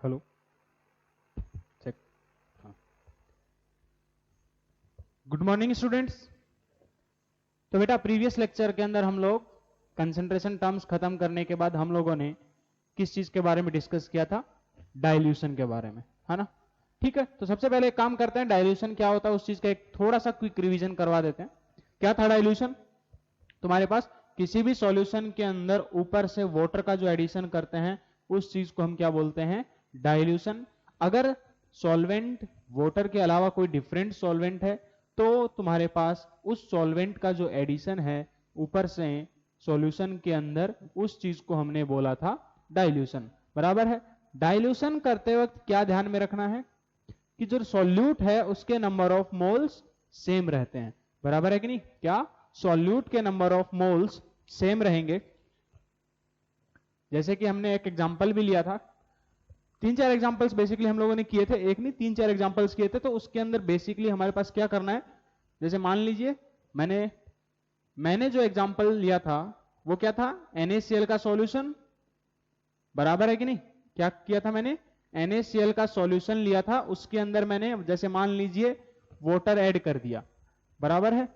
Hello check. हाँ, good morning students. तो बेटा प्रीवियस लेक्चर के अंदर हम लोग कंसंट्रेशन टर्म्स खत्म करने के बाद हम लोगों ने किस चीज के बारे में डिस्कस किया था? डाइल्यूशन के बारे में, है ना? ठीक है, तो सबसे पहले एक काम करते हैं, डाइल्यूशन क्या होता है उस चीज का एक थोड़ा सा क्विक रिवीजन करवा देते हैं। क्या था डाइल्यूशन? तुम्हारे पास किसी भी सॉल्यूशन के अंदर ऊपर से वाटर का जो एडिशन करते हैं उस चीज को हम क्या बोलते हैं? डाइल्यूशन। अगर सॉल्वेंट वाटर के अलावा कोई डिफरेंट सॉल्वेंट है तो तुम्हारे पास उस सॉल्वेंट का जो एडिशन है ऊपर से सॉल्यूशन के अंदर, उस चीज को हमने बोला था डाइल्यूशन। बराबर है? डाइल्यूशन करते वक्त क्या ध्यान में रखना है कि जो सॉल्यूट है उसके नंबर ऑफ मोल्स सेम रहते हैं। बराबर है कि नहीं? क्या सॉल्यूट के नंबर ऑफ मोल्स सेम रहेंगे? जैसे कि हमने एक एग्जांपल भी लिया था, तीन चार एग्जांपल्स बेसिकली हम लोगों ने किए थे, एक नहीं तीन चार एग्जांपल्स किए थे। तो उसके अंदर बेसिकली हमारे पास क्या करना है, जैसे मान लीजिए मैंने जो एग्जांपल लिया था वो क्या था? NaCl का सॉल्यूशन। बराबर है कि नहीं? क्या किया था मैंने? NaCl का सॉल्यूशन लिया था, उसके अंदर मैंने जैसे मान लीजिए वाटर ऐड कर दिया। बराबर है?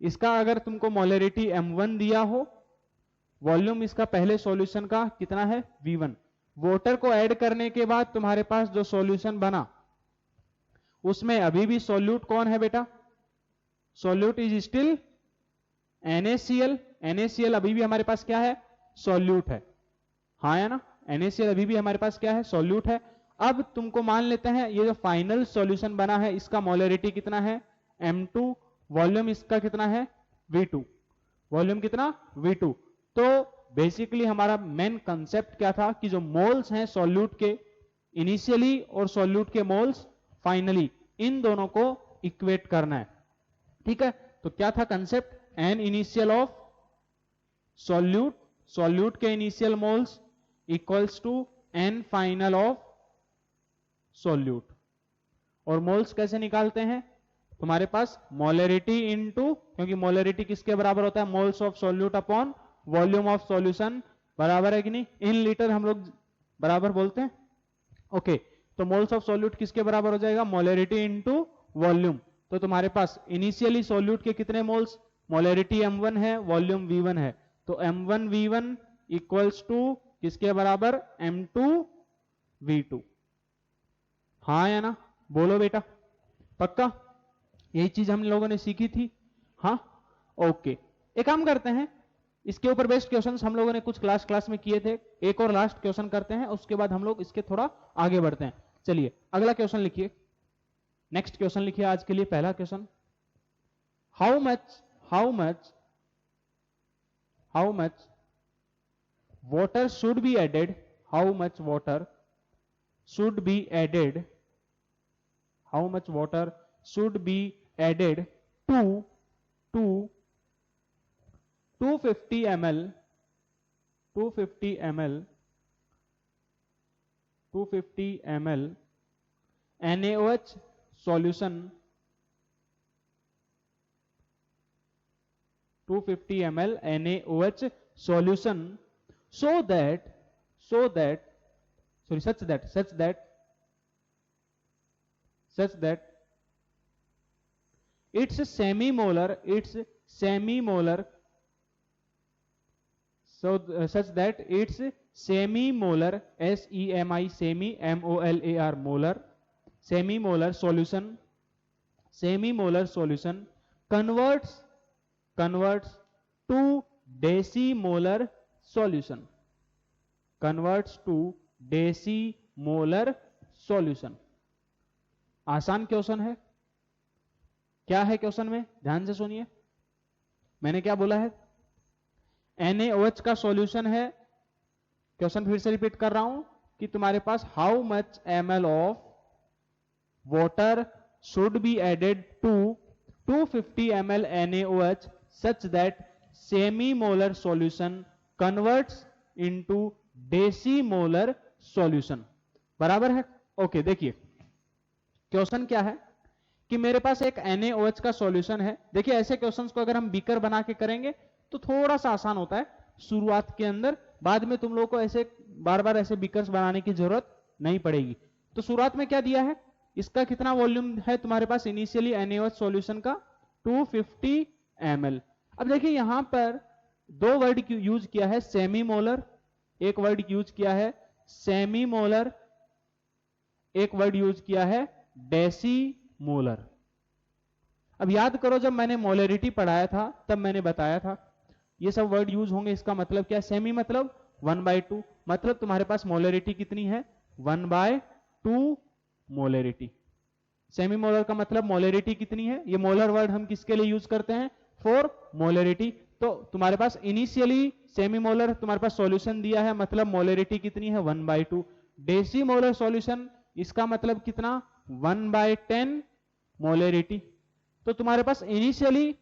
इसका अगर तुमको मोलरिटी M1 दिया हो, वॉल्यूम इसका पहले सॉल्यूशन का कितना है? V1। वाटर को ऐड करने के बाद तुम्हारे पास जो सॉल्यूशन बना उसमें अभी भी सॉल्यूट कौन है बेटा? Solute is still NaCl। NaCl अभी भी हमारे पास क्या है? सॉल्यूट है। हाँ या ना? NaCl अभी भी हमारे पास क्या है? सॉल्यूट है। अब तुमको मान लेते हैं ये जो फाइनल सॉल्यूशन बना है इसका मोलरिटी कितना है? M2। वॉल्यूम इसका कितना है? V2। वॉल्यूम कितना? V2। तो बेसिकली हमारा मेन कंसेप्ट क्या था कि जो मोल्स हैं सॉल्यूट के इनिशियली और सॉल्यूट के मोल्स फाइनली, इन दोनों को इक्वेट करना है। ठीक है, तो क्या था concept? N initial of solute, solute के initial moles equals to n final of solute. और मोल्स कैसे निकालते हैं? तुम्हारे पास मोलरिटी इनटू, क्योंकि मोलरिटी किसके बराबर होता है? Moles of solute upon volume of solution. बराबर है कि नहीं? इन लीटर हम लोग बराबर बोलते हैं। ओके, तो मोल्स ऑफ सॉल्यूट किसके बराबर हो जाएगा? Molarity into volume. तो तुम्हारे पास इनिशियली सॉल्यूट के कितने मोल्स? मोलरिटी M1 है, वॉल्यूम V1 है, तो M1 V1 इक्वल्स टू किसके बराबर? M2 V2। हाँ या ना? बोलो बेटा, पक्का? यही चीज हम लोगों ने सीखी थी। हाँ, ओके। एक काम करते हैं, इसके ऊपर बेस्ड क्वेश्चंस हम लोगों ने कुछ क्लास में किए थे, एक और लास्ट क्वेश्चन करते हैं, उसके बाद हम लोग इसके थोड़ा आगे बढ़ते हैं। चलिए अगला क्वेश्चन लिखिए, नेक्स्ट क्वेश्चन लिखिए आज के लिए। पहला question, how much water should be added, how much water should be added, how much water should be added to 250 ml 250 ml NaOH solution, 250 ml NaOH solution, such that its semimolar such that its semimolar semimolar solution converts to decimolar solution, आसान question है। क्या है question में? ध्यान से सुनिए, मैंने क्या बोला है? NaOH का सॉल्यूशन है। क्वेश्चन फिर से रिपीट कर रहा हूं कि तुम्हारे पास how much ml of water should be added to 250 ml NaOH such that semi-molar solution converts into decimolar solution। बराबर है? ओके, देखिए क्वेश्चन क्या है कि मेरे पास एक NaOH का सॉल्यूशन है। देखिए ऐसे क्वेश्चंस को अगर हम बीकर बना के करेंगे तो थोड़ा सा आसान होता है शुरुआत के अंदर, बाद में तुम लोगों को ऐसे बार बार ऐसे बीकर्स बनाने की जरूरत नहीं पड़ेगी। तो शुरुआत में क्या दिया है, इसका कितना वॉल्यूम है तुम्हारे पास इनिशियली NaOH सॉल्यूशन का 250 ml। अब देखिए यहां पर दो वर्ड यूज किया है, सेमी मोलर, एक वर्ड यूज किया है सेमी मोलर, एक वर्ड यूज किया है डेसी मोलर। अब याद करो जब मैंने मोलरिटी पढ़ाया था तब मैंने बताया था ये सब वर्ड यूज होंगे, इसका मतलब क्या, सेमी मतलब 1/2, मतलब तुम्हारे पास मोलरिटी कितनी है 1/2 मोलरिटी। सेमी मोलर का मतलब मोलरिटी कितनी है, ये मोलर वर्ड हम किसके लिए यूज करते हैं, फॉर मोलरिटी। तो तुम्हारे पास इनिशियली सेमी मोलर तुम्हारे पास सॉल्यूशन दिया है, मतलब मोलरिटी कितनी है 1/2। डेसी मोलर सॉल्यूशन इसका मतलब कितना 1/10 मोलरिटी। तो तुम्हारे पास इनिशियली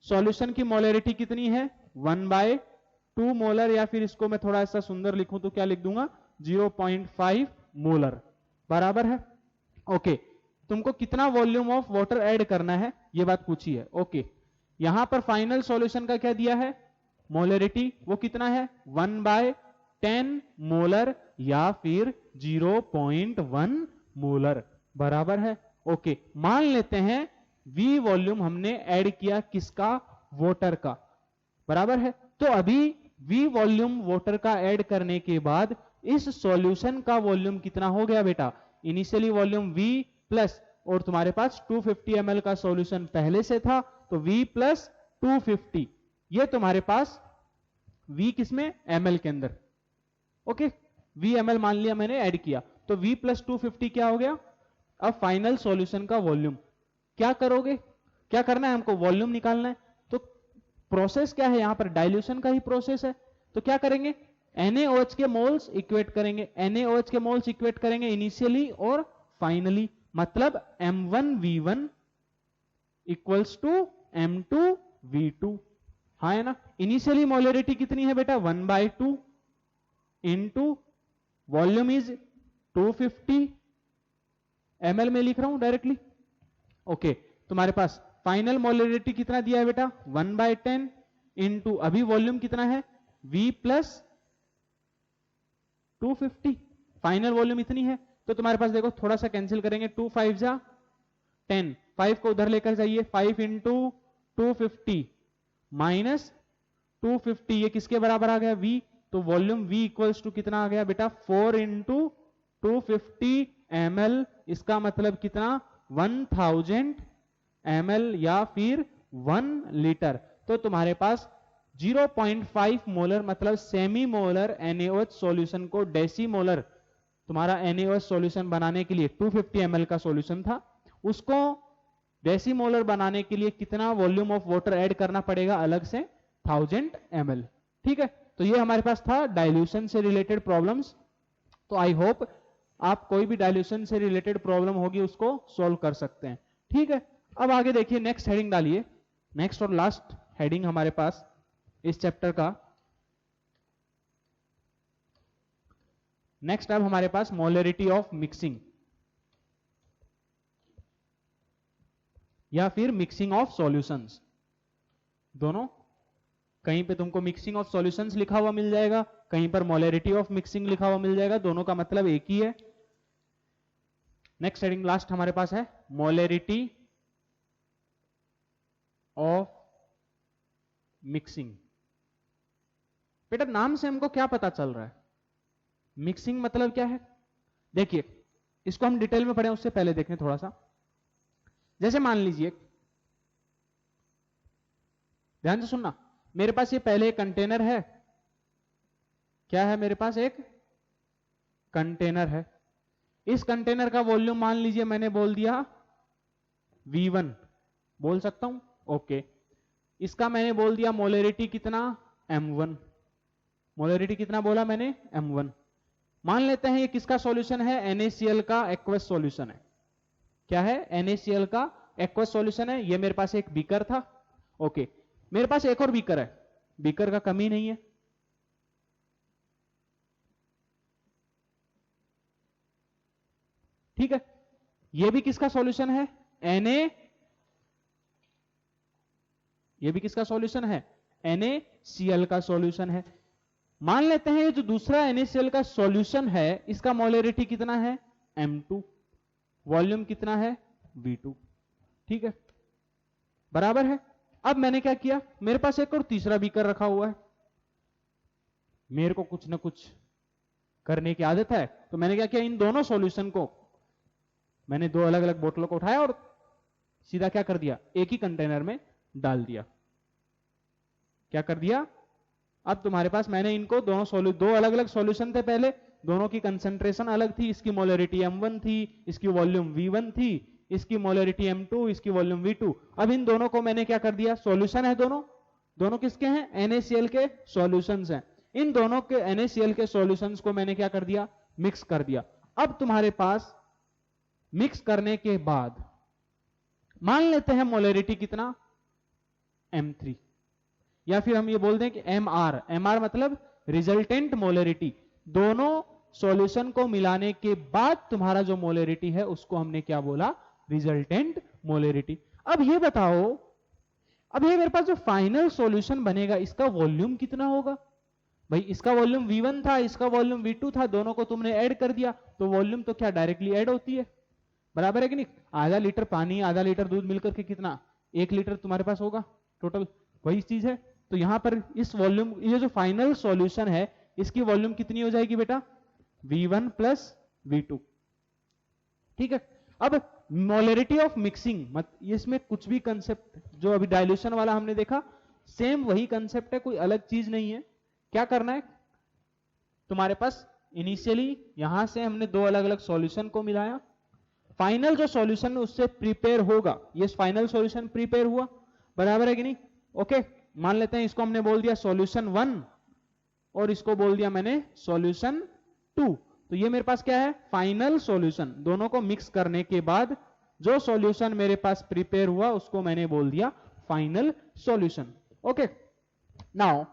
सॉल्यूशन की मोलरिटी कितनी है 1/2 मोलर, या फिर इसको मैं थोड़ा सा सुंदर लिखूं तो क्या लिख दूंगा 0.5 मोलर, बराबर है। ओके, तुमको कितना वॉल्यूम ऑफ वाटर ऐड करना है ये बात पूछी है। ओके, यहां पर फाइनल सॉल्यूशन का क्या दिया है मोलरिटी, वो कितना है 1/10 मोलर या फिर 0.1 मोलर, बराबर है। ओके, मान लेते हैं V वॉल्यूम हमने ऐड किया किसका, वाटर का, बराबर है। तो अभी V वॉल्यूम वाटर का ऐड करने के बाद इस सॉल्यूशन का वॉल्यूम कितना हो गया बेटा, इनिशियली वॉल्यूम V प्लस, और तुम्हारे पास 250 ml का सॉल्यूशन पहले से था तो V प्लस 250, ये तुम्हारे पास V किसमें ml के अंदर। ओके, V ml मान लिया मैंने ऐड किया, तो V प्लस 250 क्या हो गया। अब फाइनल सॉल्यूशन का वॉल्यूम क्या करोगे, क्या करना है हमको, वॉल्यूम निकालना है। तो प्रोसेस क्या है यहां पर, डाइल्यूशन का ही प्रोसेस है। तो क्या करेंगे, NaOH के मोल्स इक्वेट करेंगे, NaOH के मोल्स इक्वेट करेंगे इनिशियली और फाइनली, मतलब M1V1 इक्वल्स टू M2V2, हाँ है ना। इनिशियली मोलरिटी कितनी है बेटा 1/2 इंटू वॉल्यूम इज 250 ml में लिख रहा हूं डायरेक्टली। ओके, तुम्हारे पास फाइनल मोलरिटी कितना दिया है बेटा 1/10 इंटू अभी वॉल्यूम कितना है V प्लस 250, फाइनल वॉल्यूम इतनी है। तो तुम्हारे पास देखो थोड़ा सा कैंसिल करेंगे, 2 5 जा 10, 5 को उधर लेकर जाइए, 5 इंटू 250 माइनस 250, ये किसके बराबर आ गया V, तो वॉल्यूम V इक्वल्स टू कितना आ गया बेटा 4 इंटू 250 ml, इसका मतलब कितना 1000 ml या फिर 1 लीटर। तो तुम्हारे पास 0.5 मोलर मतलब सेमी मोलर NaOH सॉल्यूशन को डेसी मोलर, तुम्हारा NaOH सॉल्यूशन बनाने के लिए 250 ml का सॉल्यूशन था, उसको डेसी मोलर बनाने के लिए कितना वॉल्यूम ऑफ वाटर ऐड करना पड़ेगा अलग से 1000 ml। ठीक है, तो ये हमारे पास था डाइल्यूशन से रिलेटेड प्रॉब्लम्स। तो आई होप आप कोई भी डाइल्यूशन से रिलेटेड प्रॉब्लम होगी उसको सॉल्व कर सकते हैं। ठीक है, अब आगे देखिए, नेक्स्ट हेडिंग डालिए, नेक्स्ट और लास्ट हेडिंग हमारे पास इस चैप्टर का। नेक्स्ट अब हमारे पास मोलरिटी ऑफ मिक्सिंग या फिर मिक्सिंग ऑफ सॉल्यूशंस, दोनों, कहीं पे तुमको मिक्सिंग ऑफ सॉल्यूशंस लिखा हुआ मिल जाएगा, कहीं पर मोलरिटी ऑफ मिक्सिंग लिखा हुआ मिल जाएगा, दोनों का मतलब एक ही है। नेक्स्ट हेडिंग लास्ट हमारे पास है मोलरिटी ऑफ मिक्सिंग। बेटा नाम से हमको क्या पता चल रहा है, मिक्सिंग मतलब क्या है। देखिए इसको हम डिटेल में पढ़ें उससे पहले देखें थोड़ा सा, जैसे मान लीजिए, ध्यान से सुनना, मेरे पास ये पहले एक कंटेनर है, क्या है मेरे पास एक कंटेनर है, इस कंटेनर का वॉल्यूम मान लीजिए मैंने बोल दिया V1, बोल सकता हूं, ओके। इसका मैंने बोल दिया मोलरिटी कितना M1, मोलरिटी कितना बोला मैंने M1। मान लेते हैं ये किसका सॉल्यूशन है, NaCl का एक्वस सॉल्यूशन है, क्या है NaCl का एक्वस सॉल्यूशन है। ये मेरे पास एक बीकर था, ओके। मेरे पास एक और बीकर है, बीकर का कमी नहीं है, ठीक है। ये भी किसका सॉल्यूशन है ये भी किसका सॉल्यूशन है NaCl का सॉल्यूशन है। मान लेते हैं ये जो दूसरा NaCl का सॉल्यूशन है इसका मोलरिटी कितना है M2, वॉल्यूम कितना है V2, ठीक है, बराबर है। अब मैंने क्या किया, मेरे पास एक और तीसरा बीकर रखा हुआ है, मेरे को कुछ ना कुछ करने की आदत है, तो मैंने क्या किया, इन दोनों सॉल्यूशन को मैंने दो अलग अलग बोतलों को उठाया और सीधा क्या कर दिया, एक ही कंटेनर में डाल दिया। क्या कर दिया, अब तुम्हारे पास मैंने इनको दो अलग अलग सॉल्यूशन थे पहले, दोनों की कंसंट्रेशन अलग थी, इसकी मोलरिटी M1 थी, इसकी वॉल्यूम V1 थी, इसकी मोलरिटी M2, इसकी वॉल्यूम V2। अब इन दोनों को मैंने क्या कर दिया, सॉल्यूशन है दोनों, दोनों किसके हैं, NaCl के सॉल्यूशंस हैं। इन दोनों के NaCl के सॉल्यूशंस को मैंने क्या कर दिया, मिक्स कर दिया। अब तुम्हारे पास मिक्स करने के बाद मान लेते हैं मोलरिटी कितना M3, या फिर हम ये बोल दें कि MR मतलब रिजल्टेंट मोलरिटी। दोनों सॉल्यूशन को मिलाने के बाद तुम्हारा जो मोलरिटी है उसको हमने क्या बोला, रिजल्टेंट मोलरिटी। अब ये बताओ, अब ये मेरे पास जो फाइनल सॉल्यूशन बनेगा इसका वॉल्यूम कितना होगा। भाई इसका वॉल्यूम V1 था, इसका वॉल्यूम V2 था, दोनों को तुमने ऐड कर दिया तो वॉल्यूम तो क्या डायरेक्टली ऐड होती है, बराबर है कि नहीं। आधा लीटर पानी आधा लीटर दूध मिलकर के कितना, 1 लीटर तुम्हारे पास होगा टोटल, वही चीज है। तो यहां पर इस वॉल्यूम, ये जो फाइनल सॉल्यूशन है इसकी वॉल्यूम कितनी हो जाएगी बेटा, V1 प्लस V2, ठीक है। अब मोलरिटी ऑफ मिक्सिंग, मत इसमें कुछ भी कंसेप्ट जो अभी डाइल्यूशन वाला हमने देखा सेम वही कंसेप्ट है, कोई अलग चीज नहीं है। क्या करना है, तुम्हारे पास इनिशियली यहां से हमने दो अलग अलग सॉल्यूशन को मिलाया, फाइनल जो सॉल्यूशन उससे प्रिपेयर होगा, ये फाइनल सॉल्यूशन प्रिपेयर हुआ, बराबर है कि नहीं। ओके, मान लेते हैं इसको हमने बोल दिया सॉल्यूशन 1 और इसको बोल दिया मैंने सॉल्यूशन 2। तो ये मेरे पास क्या है, फाइनल सॉल्यूशन। दोनों को मिक्स करने के बाद जो सॉल्यूशन मेरे पास प्रिपेयर हुआ उसको मैंने बोल दिया फाइनल सॉल्यूशन। ओके, नाउ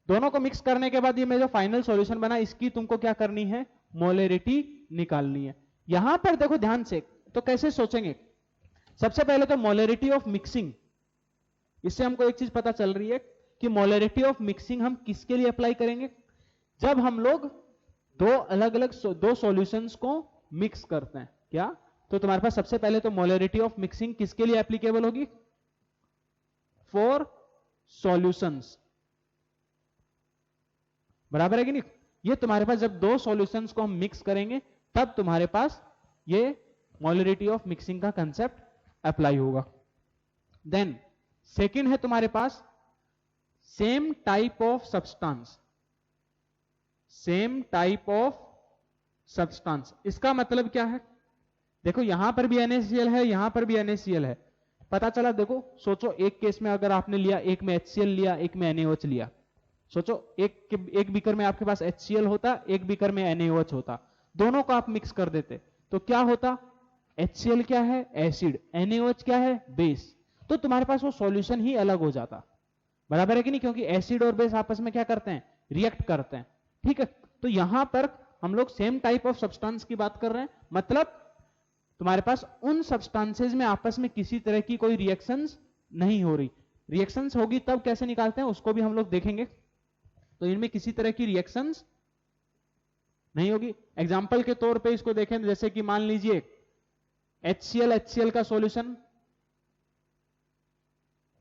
दोनों को मिक्स करने के बाद ये मेरा जो फाइनल सॉल्यूशन बना इसकी तुमको क्या करनी है, मोलरिटी निकालनी है। यहां पर देखो ध्यान से, तो कैसे सोचेंगे, सबसे पहले तो मोलरिटी ऑफ मिक्सिंग, इससे हमको एक चीज पता चल रही है कि मोलरिटी ऑफ मिक्सिंग हम किसके लिए अप्लाई करेंगे, जब हम लोग दो अलग अलग दो सॉल्यूशंस को मिक्स करते हैं। क्या, तो तुम्हारे पास सबसे पहले तो मोलरिटी ऑफ मिक्सिंग किसके लिए एप्लीकेबल होगी, फॉर सॉल्यूशंस, बराबर है कि नहीं। ये तुम्हारे पास जब दो सॉल्यूशंस को हम मिक्स करेंगे तब तुम्हारे पास ये मोलरिटी ऑफ मिक्सिंग का कंसेप्ट अप्लाई होगा। देन सेकंड है तुम्हारे पास same type of substance, same type of substance. इसका मतलब क्या है, देखो यहां पर भी NaCl है, यहां पर भी NaCl है, पता चला। देखो सोचो, एक केस में अगर आपने लिया, एक में HCl लिया, एक में NaOH लिया, सोचो एक बीकर में आपके पास HCl होता, एक बीकर में NaOH होता, दोनों को आप मिक्स कर देते तो क्या होता, HCl क्या है, एसिड, NaOH क्या है, बेस, तो तुम्हारे पास वो सॉल्यूशन ही अलग हो जाता, बराबर है कि नहीं, क्योंकि एसिड और बेस आपस में क्या करते हैं, रिएक्ट करते हैं, ठीक है। तो यहां पर हम लोग सेम टाइप ऑफ सब्सटेंस की बात कर रहे हैं, मतलब तुम्हारे पास उन सब्सटेंसेज में आपस में किसी तरह की कोई रिएक्शंस नहीं हो रही। रिएक्शंस होगी तब कैसे निकालते हैं उसको भी हम लोग देखेंगे। तो इनमें किसी तरह की रिएक्शंस नहीं होगी। एग्जाम्पल के तौर पे इसको देखें, जैसे कि मान लीजिए HCl का सॉल्यूशन,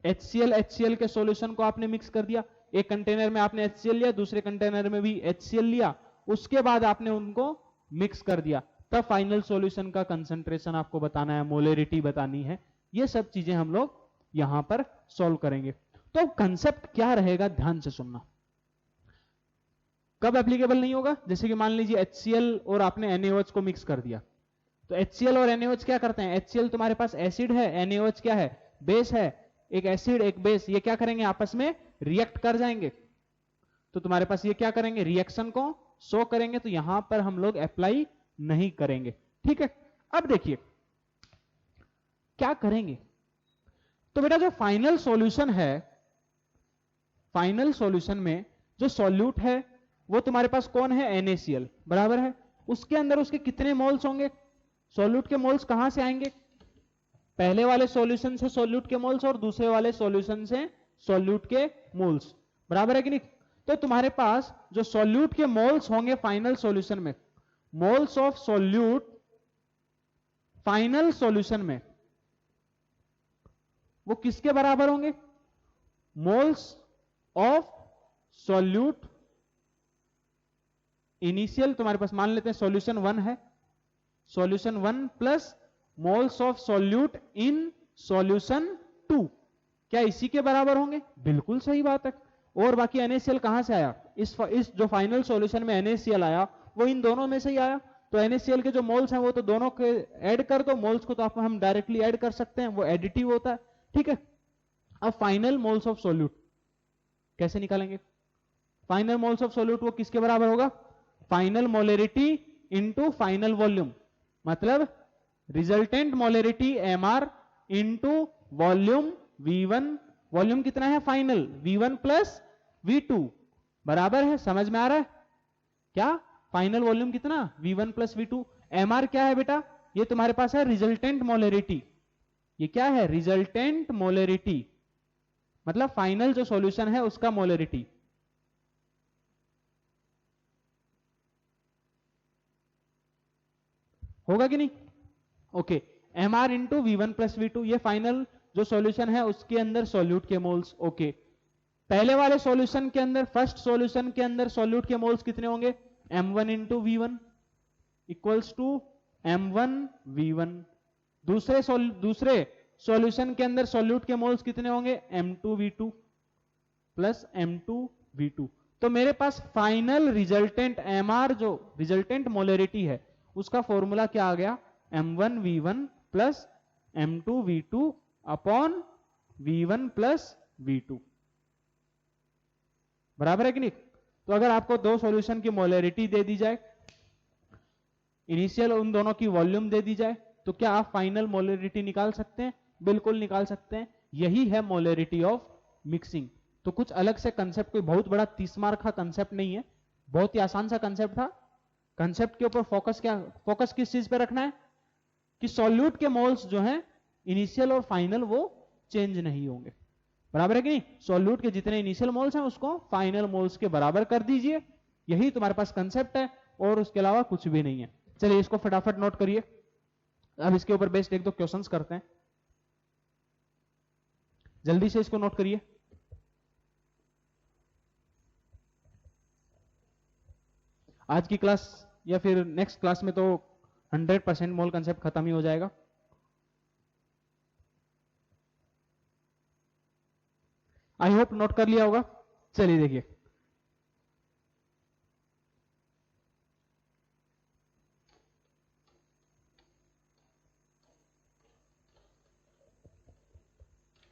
HCl के सॉल्यूशन को आपने मिक्स कर दिया, एक कंटेनर में आपने HCl लिया, दूसरे कंटेनर में भी HCl लिया, उसके बाद आपने उनको मिक्स कर दिया, तब फाइनल सॉल्यूशन का कंसंट्रेशन आपको बताना है, मोलरिटी बतानी है। ये सब चीजें हम लोग यहां पर सॉल्व करेंगे। तो कंसेप्ट क्या रहेगा, ध्यान से सुनना। कब एप्लीकेबल नहीं होगा, जैसे कि मान लीजिए HCl और आपने NaOH को मिक्स कर दिया, तो HCl और NaOH क्या करते हैं, HCl तुम्हारे पास एसिड है, NaOH क्या है, बेस है, एक एसिड एक बेस, ये क्या करेंगे, आपस में रिएक्ट कर जाएंगे, तो तुम्हारे पास ये क्या करेंगे, रिएक्शन को शो करेंगे, तो यहां पर हम लोग अप्लाई नहीं करेंगे, ठीक है। अब देखिए क्या करेंगे, तो बेटा जो फाइनल सॉल्यूशन है, फाइनल सॉल्यूशन में जो सॉल्यूट है वो तुम्हारे पास कौन है, NaCl, बराबर है। उसके अंदर उसके कितने मोल्स होंगे, सॉल्यूट के मोल्स कहां से आएंगे, पहले वाले सॉल्यूशन से सॉल्यूट के मोल्स और दूसरे वाले सॉल्यूशन से सॉल्यूट के मोल्स, बराबर है कि नहीं। तो तुम्हारे पास जो सॉल्यूट के मोल्स होंगे फाइनल सॉल्यूशन में, moles of solute final solution में, वो किसके बराबर होंगे? मोल्स ऑफ सॉल्यूट इनिशियल, तुम्हारे पास मान लेते हैं सॉल्यूशन 1 है, solution 1 plus moles of solute in solution 2, क्या इसी के बराबर होंगे? बिल्कुल सही बात है। और बाकी NaCl कहां से आया? इस जो फाइनल सॉल्यूशन में NaCl आया वो इन दोनों में से ही आया, तो NaCl के जो मोल्स हैं वो तो दोनों के ऐड कर दो, मोल्स को तो आप हम डायरेक्टली ऐड कर सकते हैं, वो एडिटिव होता है, ठीक है। अब फाइनल मोल्स ऑफ सॉल्यूट कैसे निकालेंगे? फाइनल मोल्स ऑफ सॉल्यूट वो किसके बराबर होगा? Final molarity into final volume, मतलब resultant molarity Mr into volume V1, volume कितना है फाइनल? V1 प्लस V2 बराबर है, समझ में आ रहा है क्या? फाइनल वॉल्यूम कितना? V1 plus V2। Mr क्या है बेटा? ये तुम्हारे पास है रिजल्टेंट मोलरिटी, ये क्या है? रिजल्टेंट मोलरिटी, मतलब फाइनल जो सॉल्यूशन है उसका मोलरिटी। होगा कि नहीं? Okay, Mr into V1 plus V2, ये फाइनल जो सॉल्यूशन है उसके अंदर सॉल्यूट के मोल्स। ओके, पहले वाले सॉल्यूशन के अंदर, फर्स्ट सॉल्यूशन के अंदर सॉल्यूट के मोल्स कितने होंगे? M1 into V1 equals to M1 V1। दूसरे सॉल्यूशन के अंदर सॉल्यूट के मोल्स कितने होंगे? M2 V2 plus M2 V2। तो मेरे पास फाइनल रिजल्टेंट Mr जो रिजल्टेंट मोलरिटी है उसका फॉर्मूला क्या आ गया? M1 V1 plus M2 V2 upon V1 plus V2, बराबर है कि नहीं? तो अगर आपको दो सॉल्यूशन की मोलरिटी दे दी जाए, इनिशियल उन दोनों की वॉल्यूम दे दी जाए, तो क्या आप फाइनल मोलरिटी निकाल सकते हैं? बिल्कुल निकाल सकते हैं। यही है मोलरिटी ऑफ मिक्सिंग। तो कुछ अलग से कंसेप्ट, कोई बहुत बड़ा 30 मार्क का कंसेप्ट नहीं है, बहुत ही आसान सा कंसेप्ट था। कंसेप्ट के ऊपर फोकस किस चीज पे रखना है? कि सॉल्यूट के मोल्स जो हैं इनिशियल और फाइनल वो चेंज नहीं होंगे, बराबर है कि नहीं? सॉल्यूट के जितने इनिशियल मोल्स हैं उसको फाइनल मोल्स के बराबर कर दीजिए, यही तुम्हारे पास कंसेप्ट है और उसके अलावा कुछ भी नहीं है। चलिए इसको फटाफट नोट करिए, अब इसके ऊपर बेस्ड एक दो क्वेश्चंस करते हैं, जल्दी से इसको नोट करिए। आज की क्लास या फिर नेक्स्ट क्लास में तो 100% मोल कंसेप्ट खत्म ही हो जाएगा। आई होप नोट कर लिया होगा। चलिए देखिए,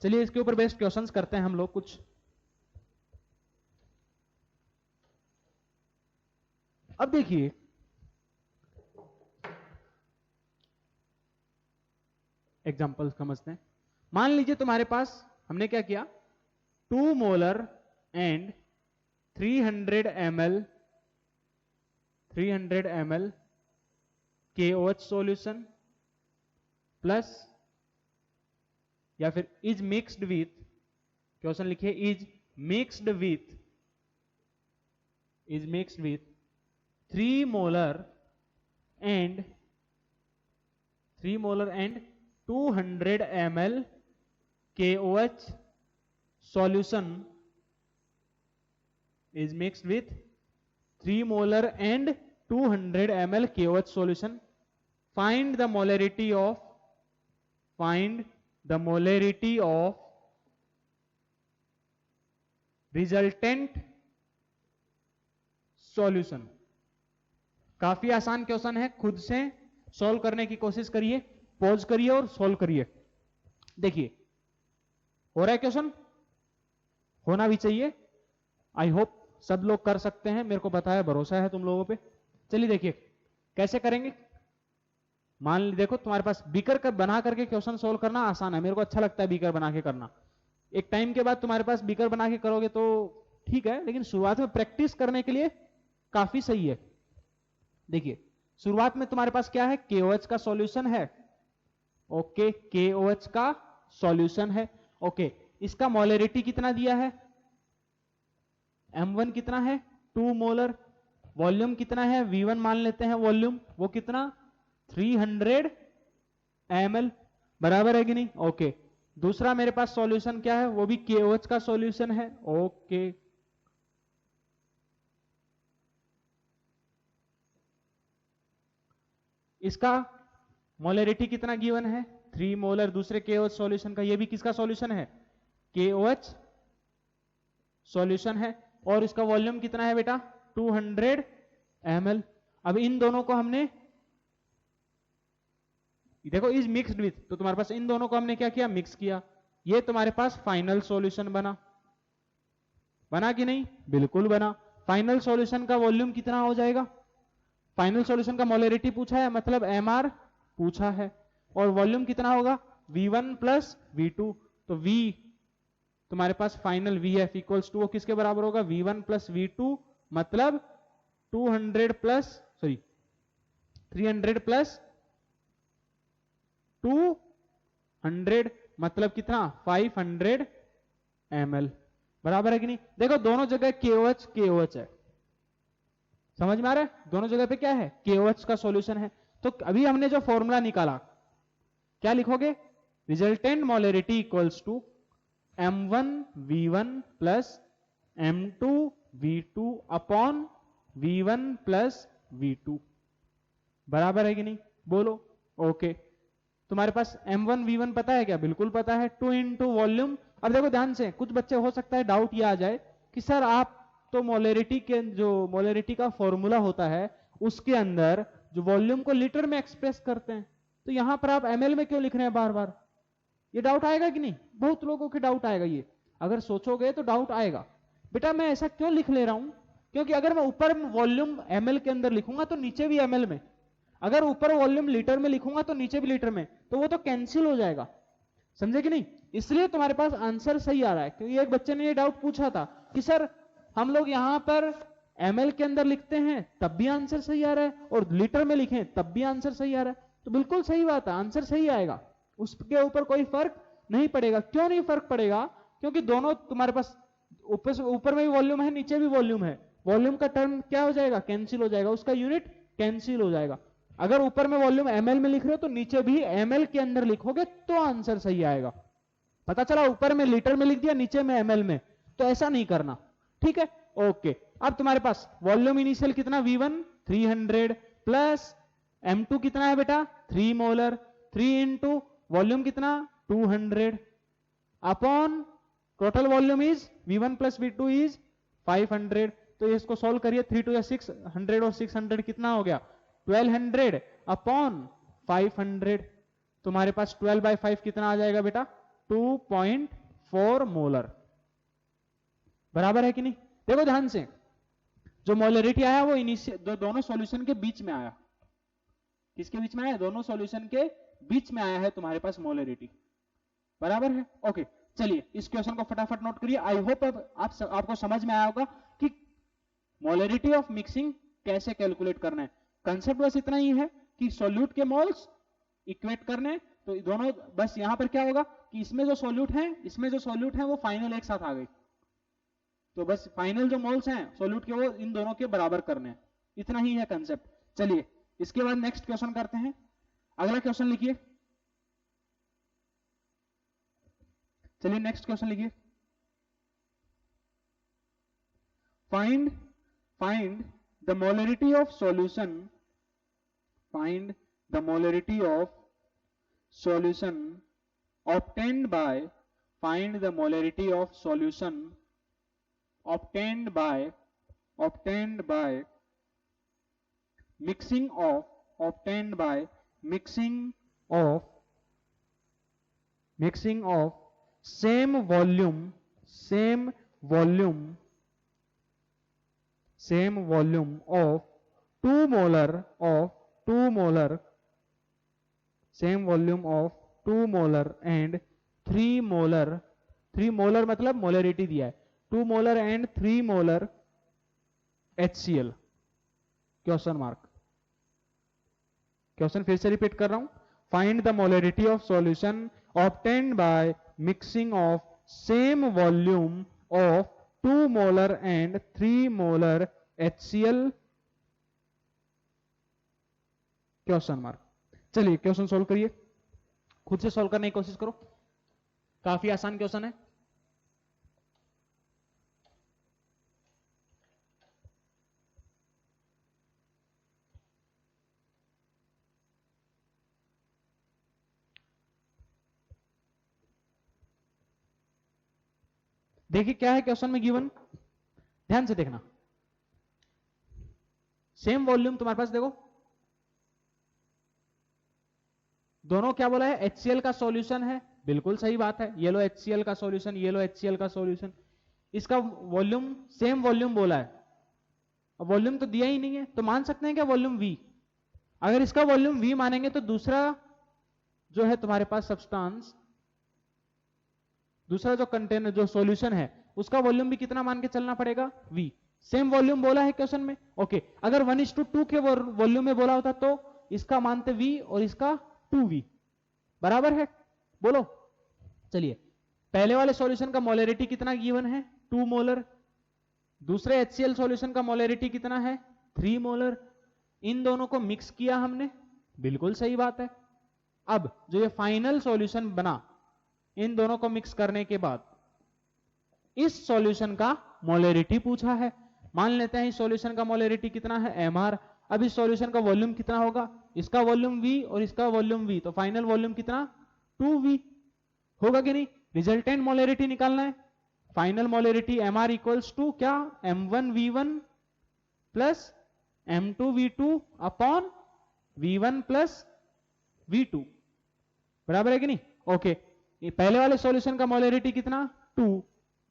चलिए इसके ऊपर बेस्ड क्वेश्चंस करते हैं हम लोग कुछ। अब देखिए, एग्जांपल्स समझते हैं। मान लीजिए तुम्हारे पास हमने क्या किया, 2 molar and 300 ml KOH solution plus, या फिर इज मिक्स्ड विथ, क्वेश्चन लिखिए is mixed with 3 molar and 200 ml KOH solution is mixed with 3 molar and 200 ml KOH solution. Find the molarity of resultant solution. काफी आसान question है, खुद से solve करने की कोशिश करिए, पॉज करिए और सॉल्व करिए। देखिए हो रहा है क्वेश्चन, होना भी चाहिए। आई होप सब लोग कर सकते हैं, मेरे को पता है, भरोसा है तुम लोगों पे। चलिए देखिए कैसे करेंगे। मान ली देखो तुम्हारे पास बीकर का बना करके क्वेश्चन सॉल्व करना आसान है, मेरे को अच्छा लगता है बीकर बना के करना। एक टाइम के बाद तुम्हारे पास बीकर बना के करोगे तो ठीक है, लेकिन शुरुआत में प्रैक्टिस करने के लिए काफी सही है। देखिए शुरुआत में तुम्हारे पास क्या है, KOH का सॉल्यूशन है। ओके, KOH का सॉल्यूशन है। ओके, इसका मोलरिटी कितना दिया है? M1 कितना है 2 मोलर, वॉल्यूम कितना है V1 मान लेते हैं वॉल्यूम, वो कितना 300 ml, बराबर है कि नहीं? ओके। दूसरा मेरे पास सॉल्यूशन क्या है, वो भी KOH का सॉल्यूशन है। ओके, इसका मोलरिटी कितना गिवन है 3 मोलर, दूसरे KOH सॉल्यूशन का, ये भी किसका सॉल्यूशन है KOH सॉल्यूशन है, और इसका वॉल्यूम कितना है बेटा 200 ml। अब इन दोनों को हमने देखो इज मिक्स्ड विथ, तो तुम्हारे पास इन दोनों को हमने क्या किया मिक्स किया, ये तुम्हारे पास फाइनल सॉल्यूशन बना, बना कि नहीं? बिल्कुल बना। फाइनल सॉल्यूशन का वॉल्यूम कितना हो जाएगा, फाइनल सॉल्यूशन का मोलरिटी पूछा है मतलब MR पूछा है, और वॉल्यूम कितना होगा V1 प्लस V2, तो V तुम्हारे पास फाइनल VF इक्वल्स टू वो किसके बराबर होगा V1 प्लस V2, मतलब 200 प्लस सॉरी 300 प्लस 200 मतलब कितना 500 ml, बराबर है कि नहीं? देखो दोनों जगह KOH KOH है, समझ में आ रहा है? दोनों जगह पे क्या है KOH का सॉल्यूशन है। तो अभी हमने जो फॉर्मूला निकाला क्या लिखोगे, resultant molarity equals to M1 V1 plus M2 V2 upon V1 plus V2, बराबर है कि नहीं? बोलो। ओके, तुम्हारे पास M1 V1 पता है क्या? बिल्कुल पता है, 2 इंटू वॉल्यूम। अब देखो ध्यान से, कुछ बच्चे हो सकता है डाउट ये आ जाए कि सर आप तो मोलरिटी के जो मोलरिटी का फॉर्मूला होता है उसके अंदर जो वॉल्यूम को लीटर में एक्सप्रेस करते हैं, तो यहां पर आप ml में क्यों लिख रहे हैं बार बार? ये डाउट आएगा कि नहीं? बहुत लोगों के डाउट आएगा, ये अगर सोचोगे तो डाउट आएगा। बेटा मैं ऐसा क्यों लिख ले रहा हूं, क्योंकि अगर मैं ऊपर वॉल्यूम ml के अंदर लिखूंगा तो नीचे भी ml में, अगर ऊपर वॉल्यूम लीटर में लिखूंगा तो नीचे भी लीटर में, तो वो तो कैंसिल हो जाएगा, समझे कि नहीं? इसलिए तुम्हारे पास आंसर सही आ रहा है। क्योंकि एक बच्चे ने ये डाउट पूछा था कि सर हम लोग यहां पर ml के अंदर लिखते हैं तब भी आंसर सही आ रहा है, और लीटर में लिखें तब भी आंसर सही आ रहा है। तो बिल्कुल सही बात है, आंसर सही आएगा, उसके ऊपर कोई फर्क नहीं पड़ेगा। क्यों नहीं फर्क पड़ेगा? क्योंकि दोनों तुम्हारे पास ऊपर में भी वॉल्यूम है, नीचे भी वॉल्यूम है, वॉल्यूम का टर्म क्या हो जाएगा कैंसिल हो जाएगा, उसका यूनिट कैंसिल हो जाएगा। अगर ऊपर में वॉल्यूम ml में लिख रहे हो तो नीचे भी ml के अंदर लिखोगे तो आंसर सही आएगा। पता चला ऊपर में लीटर में लिख दिया नीचे में ml में, तो ऐसा नहीं करना, ठीक है? ओके, अब तुम्हारे पास वॉल्यूम इनिशियल कितना V1 300 प्लस M2 कितना है बेटा 3 मोलर, 3 इंटू वॉल्यूम कितना 200 upon total volume is V1 plus V2 is 500। तो इसको सॉल्व करिए, 3 टू 600 और 600 कितना हो गया 1200 अपॉन 500, तुम्हारे पास 12/5 कितना आ जाएगा बेटा 2.4 मोलर, बराबर है कि नहीं? देखो ध्यान से, जो मोलरिटी आया वो इनिशियल दोनों सॉल्यूशन के बीच में आया, किसके बीच में आया? दोनों सॉल्यूशन के बीच में आया है तुम्हारे पास मोलरिटी, बराबर है? ओके, चलिए इस क्वेश्चन को फटाफट नोट करिए। आई होप अब आपको समझ में आया होगा कि मोलरिटी ऑफ मिक्सिंग कैसे कैलकुलेट करना है। कंसेप्ट बस इतना ही है कि सॉल्यूट के मोल्स इक्वेट करने, तो दोनों बस यहां पर क्या होगा कि इसमें जो सॉल्यूट है, इसमें जो सॉल्यूट है वो फाइनल एक साथ आ गई, तो बस फाइनल जो मोल्स हैं सॉल्यूट के वो इन दोनों के बराबर करने हैं, इतना ही है कंसेप्ट। चलिए इसके बाद नेक्स्ट क्वेश्चन करते हैं। अगला क्वेश्चन लिखिए, चलिए नेक्स्ट क्वेश्चन लिखिए। Find the molarity of solution, find the molarity of solution obtained by, find the molarity of solution obtained by mixing of same volume of 2 molar same volume of 2 molar and 3 molar, 3 molar मतलब molarity दिया है, 2 molar and 3 molar HCl, question mark. Question फिर से repeat कर रहा हूं, find the molarity of solution obtained by mixing of same volume of 2 molar and 3 molar HCl question mark. चलिए question solve करिए, खुद से सोल्व करने की कोशिश करो, काफी आसान क्वेश्चन है। देखिए क्या है क्वेश्चन में गिवन, ध्यान से देखना। सेम वॉल्यूम तुम्हारे पास, देखो दोनों क्या बोला है, HCl का सॉल्यूशन है, बिल्कुल सही बात है, ये लो HCl का सॉल्यूशन, ये लो HCl का सॉल्यूशन, इसका वॉल्यूम सेम वॉल्यूम बोला है, अब वॉल्यूम तो दिया ही नहीं है, तो मान सकते हैं क्या वॉल्यूम V। अगर इसका वॉल्यूम V मानेंगे तो दूसरा जो है तुम्हारे पास सब्सटेंस, दूसरा जो कंटेनर जो सॉल्यूशन है उसका वॉल्यूम भी कितना मान के चलना पड़ेगा, V। सेम वॉल्यूम बोला है क्वेश्चन में, ओके। अगर 1:2 के वॉल्यूम में बोला होता तो इसका मानते V और इसका 2V, बराबर है, बोलो। चलिए पहले वाले सॉल्यूशन का मोलरिटी कितना गिवन है, 2 मोलर, दूसरे HCl सॉल्यूशन का मोलरिटी कितना है, 3 मोलर, इन दोनों को मिक्स किया हमने, बिल्कुल सही बात है। अब जो ये फाइनल सॉल्यूशन बना, इन दोनों को मिक्स करने के बाद इस सॉल्यूशन का मोलरिटी पूछा है, मान लेते हैं इस सॉल्यूशन का मोलरिटी कितना है, mR। अब इस सॉल्यूशन का वॉल्यूम कितना होगा, इसका वॉल्यूम V और इसका वॉल्यूम V, तो फाइनल वॉल्यूम कितना, 2V होगा कि नहीं। रिजल्टेंट मोलरिटी निकालना है, final molarity MR equals to क्या, M1V1 plus M2V2 upon V1 plus V2, बराबर है कि नहीं, ओके। पहले वाले सॉल्यूशन का मोलरिटी कितना, 2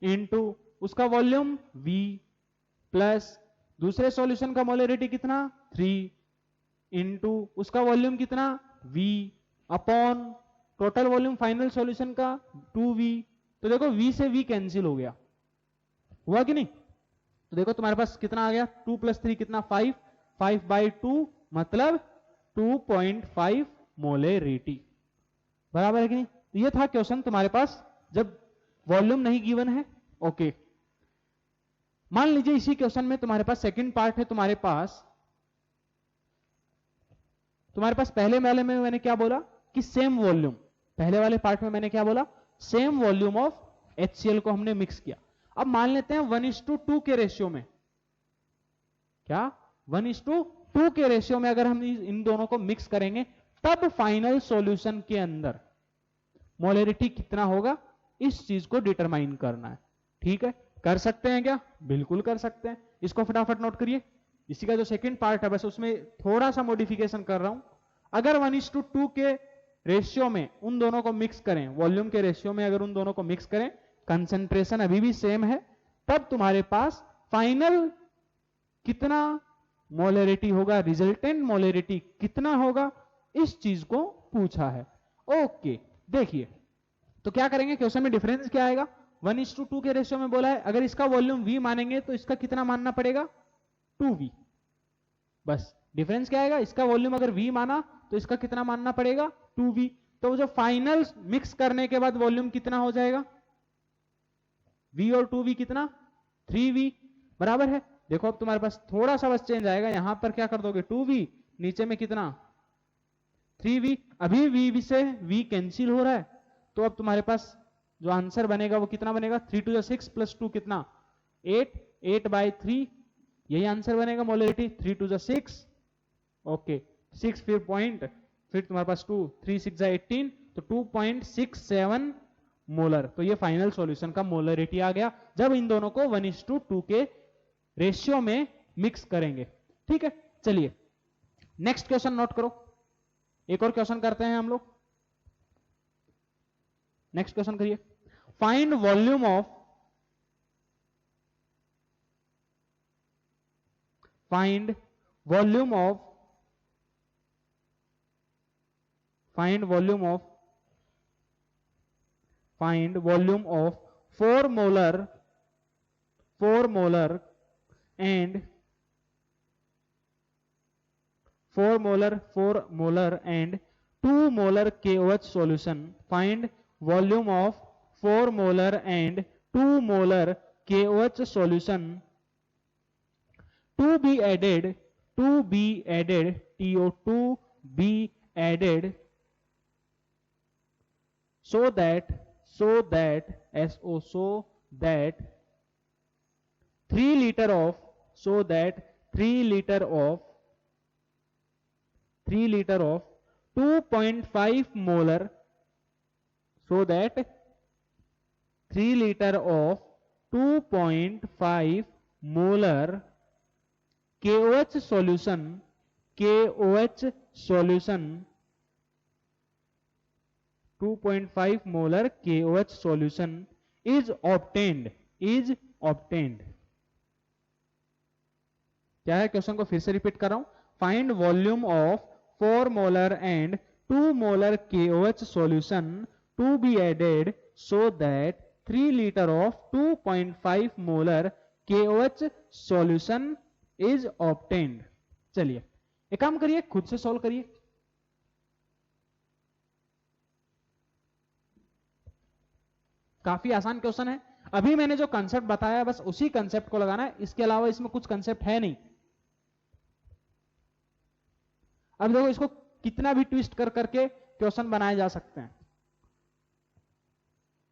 इंटू उसका वॉल्यूम V प्लस दूसरे सॉल्यूशन का मोलरिटी कितना, 3 इंटू उसका वॉल्यूम कितना, V upon total volume final solution का 2V। तो देखो V से V कैंसिल हो गया, हुआ कि नहीं। तो देखो तुम्हारे पास कितना आ गया, 2 + 3 कितना, 5, 5/2 मतलब 2.5 मोलरिटी, बराबर है कि नहीं। तो ये था क्वेश्चन तुम्हारे पास जब वॉल्यूम नहीं गिवन है, ओके। मान लीजिए इसी क्वेश्चन में तुम्हारे पास सेकंड पार्ट है, तुम्हारे पास पहले वाले में मैंने क्या बोला कि सेम वॉल्यूम, पहले वाले पार्ट में मैंने क्या बोला, सेम वॉल्यूम ऑफ HCl को हमने मिक्स किया। अब मान लेते हैं 1:2 के रेशियो में, क्या 1:2 के रेशियो में अगर हम इन दोनों को मिक्स करेंगे तब फाइनल सॉल्यूशन के अंदर मोलरिटी कितना होगा, इस चीज को डिटरमाइन करना है। ठीक है, कर सकते हैं क्या, बिल्कुल कर सकते हैं। इसको फटाफट नोट करिए, इसी का जो सेकंड पार्ट है बस उसमें थोड़ा सा मॉडिफिकेशन कर रहा हूं। अगर 1:2 के रेशियो में उन दोनों को मिक्स करें, वॉल्यूम के रेशियो में अगर उन दोनों को मिक्स करें, कंसंट्रेशन अभी भी सेम है, तब तुम्हारे पास फाइनल कितना मोलरिटी होगा, रिजल्टेंट मोलरिटी कितना होगा, इस चीज को पूछा है। ओके देखिए, तो क्या करेंगे, क्वेश्चन में डिफरेंस क्या आएगा, 1:2 के रेशियो में बोला है, अगर इसका वॉल्यूम V मानेंगे तो इसका कितना मानना पड़ेगा, 2V। बस डिफरेंस क्या आएगा, इसका वॉल्यूम अगर V माना तो इसका कितना मानना पड़ेगा, 2V। तो जो फाइनल मिक्स करने के बाद वॉल्यूम कितना हो जाएगा, V और 2V कितना, 3V, बराबर है। देखो अब तुम्हारे पास थोड़ा सा बस चेंज आएगा, यहां पर क्या कर दोगे, 2V, नीचे में कितना, 3V। अभी V से V कैंसिल हो रहा है, तो अब तुम्हारे पास जो आंसर बनेगा वो कितना बनेगा, 3 to the 6 + 2 कितना, 8, 8/3, यही आंसर बनेगा मोलरिटी, 3 to the 6, ओके 6 फिर पॉइंट, फिर तुम्हारे पास 2, 3 6 18, तो 2.67 मोलर। तो ये फाइनल सॉल्यूशन का मोलरिटी आ गया जब इन दोनों को 1:2 के रेशियो में मिक्स करेंगे। ठीक है, चलिए नेक्स्ट क्वेश्चन नोट करो, एक और क्वेश्चन करते हैं हम लोग। नेक्स्ट क्वेश्चन करिए, find volume of find volume of 4 molar and 2 molar KOH solution. Find volume of 4 molar and 2 molar KOH solution to be added TO2 be added so that 3 liter of 2.5 molar 3 liter of 2.5 molar KOH solution 2.5 molar KOH solution is obtained क्या है question को फिर से repeat कर रहा हूं find volume of 4 molar and 2 molar KOH solution to be added so that 3 liter of 2.5 molar KOH solution is obtained। चलिए एक काम करिए, खुद से सॉल्व करिए। काफी आसान क्वेश्चन है। अभी मैंने जो कंसेप्ट बताया बस उसी कंसेप्ट को लगाना है, इसके अलावा इसमें कुछ कंसेप्ट है नहीं। अब देखो इसको कितना भी ट्विस्ट कर करके क्वेश्चन बनाए जा सकते हैं,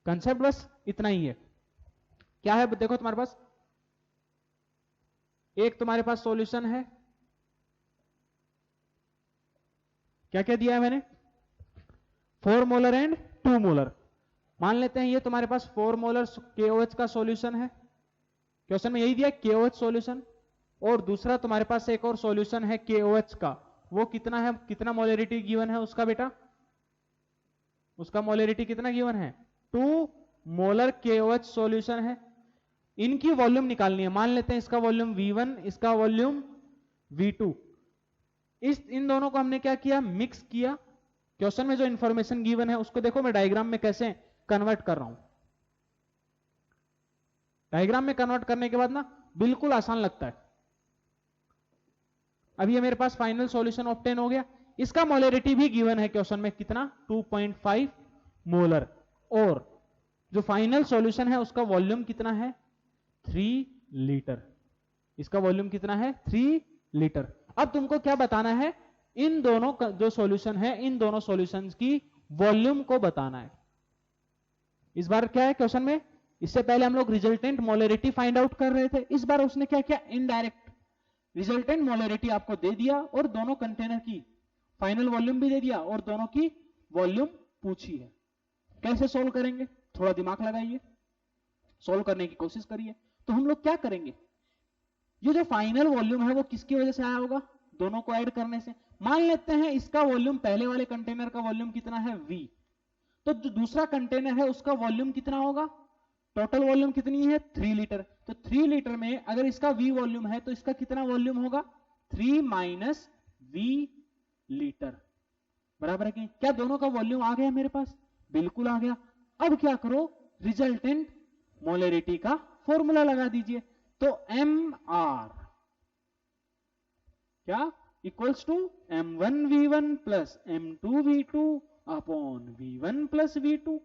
कंसेप्ट बस इतना ही है। क्या है देखो, तुम्हारे पास एक तुम्हारे पास सॉल्यूशन है, क्या क्या दिया है मैंने, 4 मोलर एंड 2 मोलर। मान लेते हैं ये तुम्हारे पास 4 मोलर KOH का सॉल्यूशन है, क्वेश्चन में यही दिया KOH सॉल्यूशन। और दूसरा तुम्हारे पास एक और सॉल्यूशन है KOH का, वो कितना है, कितना मोलरिटी गिवन है उसका बेटा, उसका मोलरिटी कितना गिवन है, 2 मोलर KOH सॉल्यूशन है। इनकी वॉल्यूम निकालनी है। मान लेते हैं इसका वॉल्यूम V1, इसका वॉल्यूम V2। इन दोनों को हमने क्या किया, मिक्स किया। क्वेश्चन में जो इंफॉर्मेशन गिवन है उसको देखो मैं डायग्राम में कैसे कन्वर्ट कर रहा हूं। डायग्राम में कन्वर्ट करने के बाद ना बिल्कुल आसान लगता है। अब ये मेरे पास फाइनल सॉल्यूशन ऑब्टेन हो गया। इसका मोलरिटी भी गिवन है क्वेश्चन में, कितना, 2.5 मोलर। और जो फाइनल सॉल्यूशन है उसका वॉल्यूम कितना है, 3 लीटर। इसका वॉल्यूम कितना है, 3 लीटर। अब तुमको क्या बताना है, इन दोनों का जो सॉल्यूशन है, इन दोनों सॉल्यूशंस की वॉल्यूम को बताना है। इस बार क्या है क्वेश्चन में, इससे पहले हम लोग रिजल्टेंट मोलरिटी फाइंड आउट कर रहे थे, इस बार उसने क्या किया, इनडायरेक्ट रिजल्टेंट मोलरिटी आपको दे दिया और दोनों कंटेनर की फाइनल वॉल्यूम भी दे दिया और दोनों की वॉल्यूम पूछी है। कैसे सोल्व करेंगे, थोड़ा दिमाग लगाइए, सोल्व करने की कोशिश करिए। तो हम लोग क्या करेंगे, ये जो फाइनल वॉल्यूम है वो किसकी वजह से आया होगा, दोनों को ऐड करने से। मान लेते हैं इसका वॉल्यूम, पहले वाले कंटेनर का वॉल्यूम कितना है, V, तो जो दूसरा कंटेनर है उसका वॉल्यूम कितना होगा, टोटल वॉल्यूम कितनी है, 3 लीटर। तो 3 लीटर में अगर इसका V वॉल्यूम है तो इसका कितना वॉल्यूम होगा, 3 माइनस V लीटर, बराबर है कि नहीं? क्या दोनों का वॉल्यूम आ गया मेरे पास, बिल्कुल आ गया। अब क्या करो, रिजल्टेंट मोलरिटी का फॉर्मूला लगा दीजिए। तो MR क्या equals to M1V1 plus M2V2 upon V1 plus V2।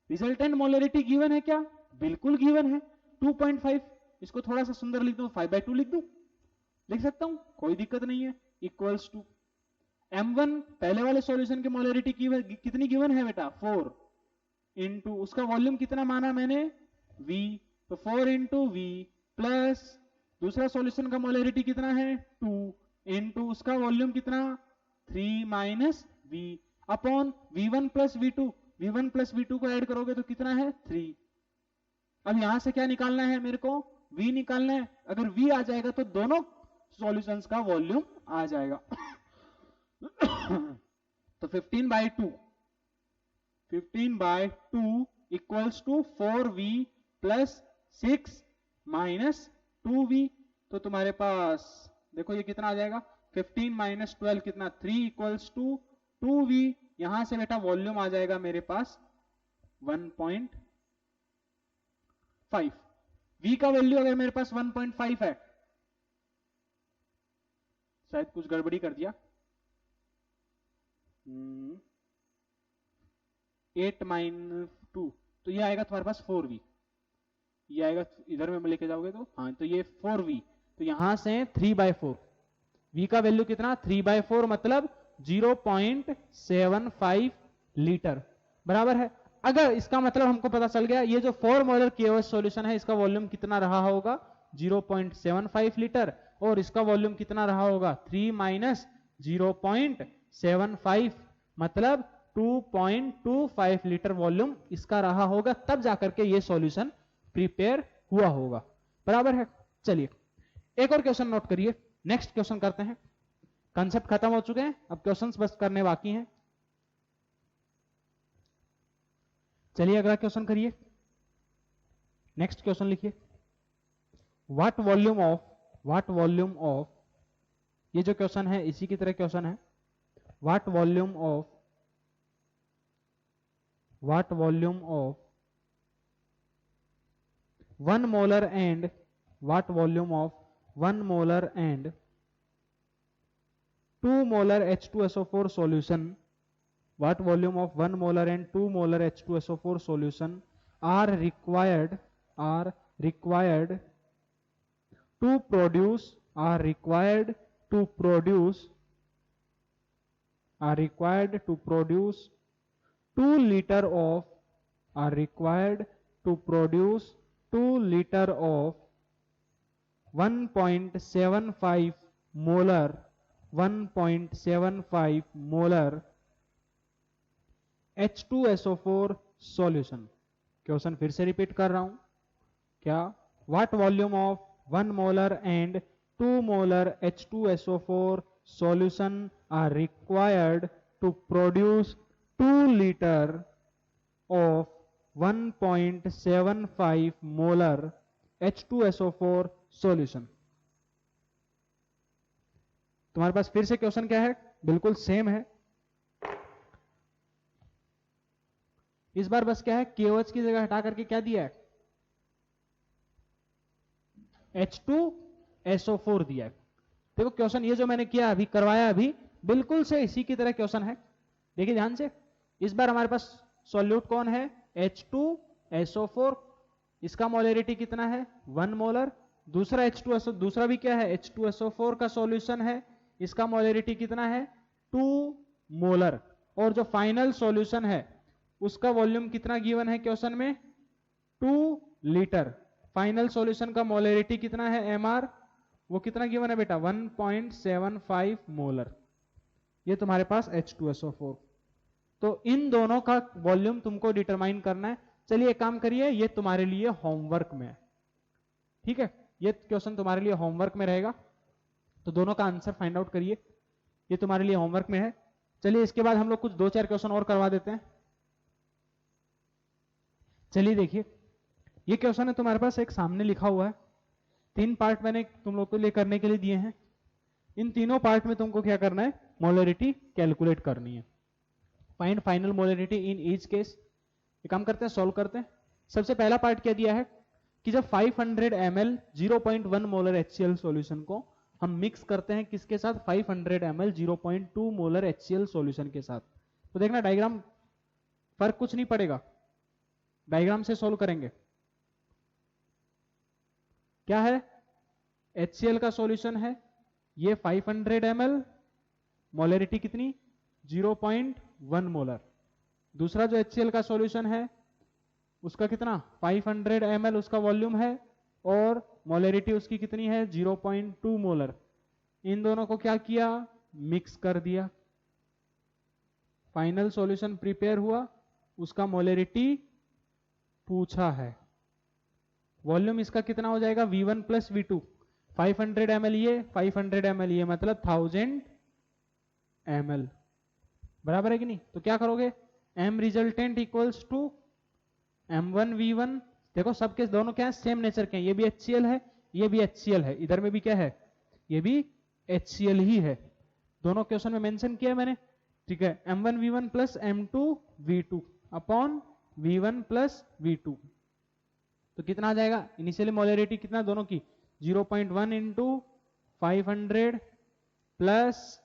Resultant molarity given है क्या, बिल्कुल गिवन है, 2.5। इसको थोड़ा सा सुंदर लिख दूं, 5/2 लिख दूं, लिख सकता हूं, कोई दिक्कत नहीं है। इक्वल्स टू M1 पहले वाले सॉल्यूशन की मोलरिटी कितनी गिवन है बेटा, 4 इंटू उसका वॉल्यूम कितना माना मैंने, V, तो 4 इंटू V प्लस दूसरा सॉल्यूशन का मोलरिटी कितना है, 2 इंटू उसका वॉल्यूम कितना, 3 minus V upon V1 plus V2। V1 plus V2 को ऐड करोगे तो कितना है, 3। अब यहां से क्या निकालना है मेरे को, V निकालना है। अगर V आ जाएगा तो दोनों सॉल्यूशंस का वॉल्यूम आ जाएगा। तो 15/2 equals to 4V plus 6 minus 2V। तो तुम्हारे पास देखो ये कितना आ जाएगा, 15 माइनस 12 कितना, 3 इक्वल्स टू 2V। यहां से बेटा वॉल्यूम आ जाएगा मेरे पास 1.5। V का वैल्यू अगर मेरे पास 1.5 है, शायद कुछ गड़बड़ी कर दिया, 8 माइनस 2, तो ये आएगा तुम्हारे पास 4V। ये आएगा इधर में लेके जाओगे तो हाँ, तो ये 4v, तो यहां से 3/4, v का वैल्यू कितना 3/4 मतलब 0.75 लीटर बराबर है। अगर इसका मतलब हमको पता चल गया ये जो 4 मोलर KOH सॉल्यूशन है इसका वॉल्यूम कितना रहा होगा 0.75 लीटर, और इसका वॉल्यूम कितना रहा होगा 3 माइनस 0.75 मतलब 2.25 लीटर वॉल्यूम इसका रहा होगा, तब जाकर के ये सॉल्यूशन प्रिपेयर हुआ होगा बराबर है। चलिए एक और क्वेश्चन नोट करिए, नेक्स्ट क्वेश्चन करते हैं। कंसेप्ट खत्म हो चुके हैं, अब क्वेश्चंस बस करने बाकी हैं। चलिए अगला क्वेश्चन करिए, नेक्स्ट क्वेश्चन लिखिए। व्हाट वॉल्यूम ऑफ, ये जो क्वेश्चन है इसी की तरह क्वेश्चन है। What volume of 1 molar and 2 molar H2SO4 solution, what volume of 1 molar and 2 molar H2SO4 solution are required to produce 2 liter of 1.75 molar H2SO4 solution. Question फिर से repeat कर रहा हूं, क्या what volume of 1 molar and 2 molar H2SO4 solution are required to produce 2 litre of 1.75 molar H2SO4 solution. तुम्हारे पास फिर से क्वेश्चन क्या है, बिल्कुल सेम है। इस बार बस क्या है KOH की जगह हटा करके क्या दिया है H2SO4 दिया है। देखो क्वेश्चन ये जो मैंने किया अभी करवाया अभी बिल्कुल से इसी की तरह क्वेश्चन है। देखिए ध्यान से, इस बार हमारे पास सॉल्यूट कौन है H2SO4, इसका मोलरिटी कितना है 1 मोलर। दूसरा H2SO, दूसरा भी क्या है H2SO4 का सॉल्यूशन है, इसका मोलरिटी कितना है 2 मोलर। और जो फाइनल सॉल्यूशन है उसका वॉल्यूम कितना गिवन है क्वेश्चन में 2 लीटर। फाइनल सॉल्यूशन का मोलरिटी कितना है MR, वो कितना गिवन है बेटा 1.75 मोलर। ये तुम्हारे पास H2SO4। तो इन दोनों का वॉल्यूम तुमको डिटरमाइन करना है। चलिए एक काम करिए, ये तुम्हारे लिए होमवर्क में है, ठीक है, ये क्वेश्चन तुम्हारे लिए होमवर्क में रहेगा, तो दोनों का आंसर फाइंड आउट करिए, ये तुम्हारे लिए होमवर्क में है। चलिए इसके बाद हम लोग कुछ 2-4 क्वेश्चन और करवा देते हैं। चलिए देखिए ये क्वेश्चन है तुम्हारे पास एक सामने लिखा हुआ है, 3 पार्ट मैंने तुम लोग के लिए करने के लिए दिए हैं। इन तीनों पार्ट में तुमको क्या करना है मोलरिटी कैलकुलेट करनी है। Find final molarity in each case. ये काम करते हैं, सॉल्व करते हैं। सबसे पहला पार्ट क्या दिया है कि जब 500 ml 0.1 मोलर HCl सॉल्यूशन को हम मिक्स करते हैं किसके साथ 500 ml 0.2 मोलर HCl सॉल्यूशन के साथ, तो देखना डायग्राम फर्क कुछ नहीं पड़ेगा, डायग्राम से सॉल्व करेंगे। क्या है HCl का सॉल्यूशन है ये 500 ml, मोलरिटी कितनी 0.1 मोलर। दूसरा जो HCl का सॉल्यूशन है उसका कितना 500 ml उसका वॉल्यूम है और मोलरिटी उसकी कितनी है 0.2 मोलर। इन दोनों को क्या किया मिक्स कर दिया, फाइनल सॉल्यूशन प्रिपेयर हुआ, उसका मोलरिटी पूछा है। वॉल्यूम इसका कितना हो जाएगा V1 प्लस V2, 500 ml ये 500 ml ये मतलब 1000 ml बराबर है कि नहीं। तो क्या करोगे M resultant equals to M1 V1। देखो सबके दोनों क्या है सेम नेचर के हैं, ये भी HCl है ये भी HCl है, इधर में भी क्या है ये भी HCl ही है, दोनों क्वेश्चन में मेंशन किया है मैंने, ठीक है। M1 V1 plus M2 V2 upon V1 plus V2, तो कितना आ जाएगा इनिशियली मोलरिटी कितना दोनों की 0.1 इंटू 500 प्लस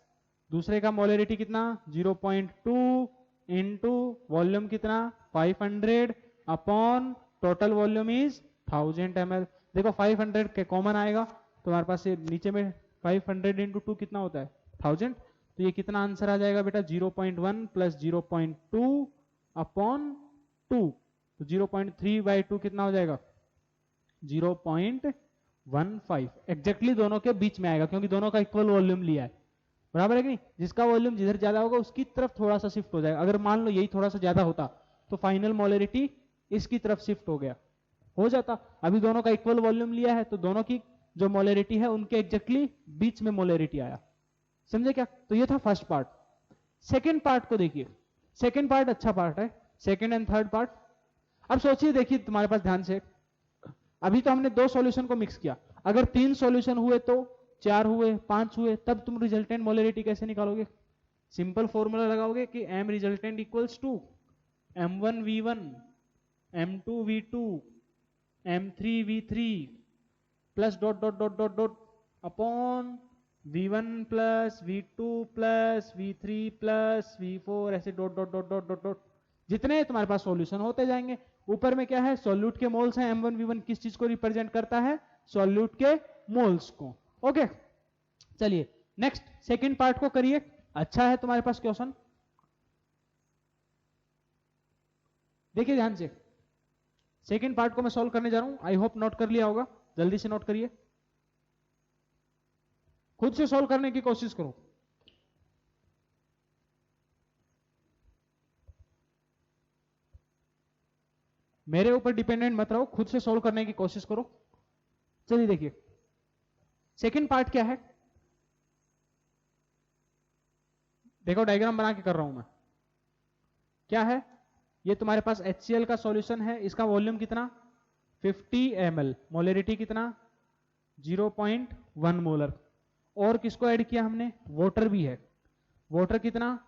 दूसरे का मोलरिटी कितना 0.2 इंटू वॉल्यूम कितना 500 upon total volume is 1000 ml। देखो 500 के कॉमन आएगा तो हमारे पास ये नीचे में 500 इंटू 2 कितना होता है 1000। तो ये कितना आंसर आ जाएगा बेटा 0.1 प्लस 0.2 अपॉन 2। तो 0.3 बाई 2 कितना हो जाएगा 0.15। एग्जैक्टली दोनों के बीच में आएगा क्योंकि दोनों का इक्वल वॉल्यूम लिया है, बराबर है कि नहीं। जिसका वॉल्यूम जिधर ज्यादा होगा उसकी तरफ थोड़ा सा शिफ्ट हो जाएगा। अगर मान लो यही थोड़ा सा ज्यादा होता तो फाइनल मोलरिटी इसकी तरफ शिफ्ट हो गया हो जाता। अभी दोनों का इक्वल वॉल्यूम लिया है तो दोनों की जो मोलरिटी है उनके एग्जैक्टली बीच में मोलरिटी आया, समझे क्या। तो ये था फर्स्ट पार्ट। सेकेंड पार्ट को देखिए, सेकेंड पार्ट अच्छा पार्ट है, सेकेंड एंड थर्ड पार्ट। अब सोचिए, देखिए तुम्हारे पास ध्यान से, अभी तो हमने 2 सॉल्यूशन को मिक्स किया, अगर 3 सॉल्यूशन हुए तो 4 हुए 5 हुए, तब तुम रिजल्टेंट मोलरिटी कैसे निकालोगे। सिंपल फॉर्मूला लगाओगे कि m resultant equals to m1v1 m2v2 m3v3 plus dot dot dot dot dot upon v1 plus v2 plus v3 plus v4 ऐसे dot dot dot dot dot dot जितने तुम्हारे पास solution होते जाएंगे। ऊपर में क्या है, सॉल्यूट के मोल्स हैं। m1 v1 किस चीज को रिप्रेजेंट करता है, सॉल्यूट के मोल्स को। ओके चलिए नेक्स्ट सेकंड पार्ट को करिए। अच्छा है तुम्हारे पास क्वेश्चन, देखिए ध्यान से। सेकंड पार्ट को मैं सॉल्व करने जा रहा हूं, आई होप नोट कर लिया होगा, जल्दी से नोट करिए, खुद से सॉल्व करने की कोशिश करो। मेरे ऊपर डिपेंडेंट मत रहो, खुद से सॉल्व करने की कोशिश करो। चलिए देखिए सेकंड पार्ट क्या है, देखो डायग्राम बना के कर रहा हूं मैं। क्या है, ये तुम्हारे पास HCl का सॉल्यूशन है, इसका वॉल्यूम कितना 50 ml, मोलरिटी कितना 0.1 मोलर। और किसको ऐड किया हमने, वाटर भी है। वाटर कितना,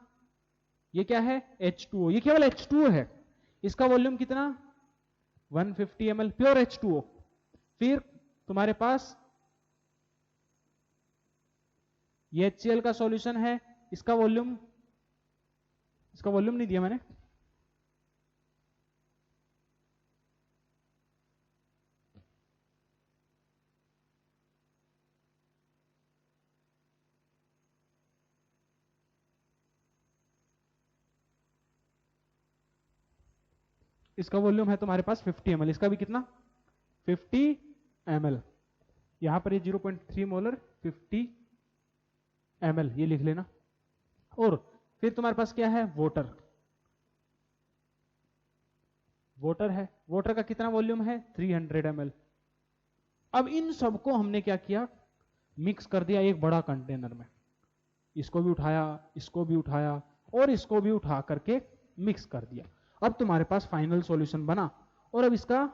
ये क्या है H2O, ये केवल H2O है, इसका वॉल्यूम कितना 150 ml प्योर H2O। फिर तुम्हारे पास ये HCl का सॉल्यूशन है, इसका वॉल्यूम नहीं दिया मैंने, इसका वॉल्यूम है तुम्हारे पास 50 ml, इसका भी कितना 50 ml। यहां पर ये 0.3 मोलर 50 ml ये लिख लेना। और फिर तुम्हारे पास क्या है, वाटर, वाटर है, वाटर का कितना वॉल्यूम है 300 ml। अब इन सबको हमने क्या किया, मिक्स कर दिया एक बड़ा कंटेनर में, इसको भी उठाया, इसको भी उठाया और इसको भी उठा करके मिक्स कर दिया। अब तुम्हारे पास फाइनल सॉल्यूशन बना और अब इसका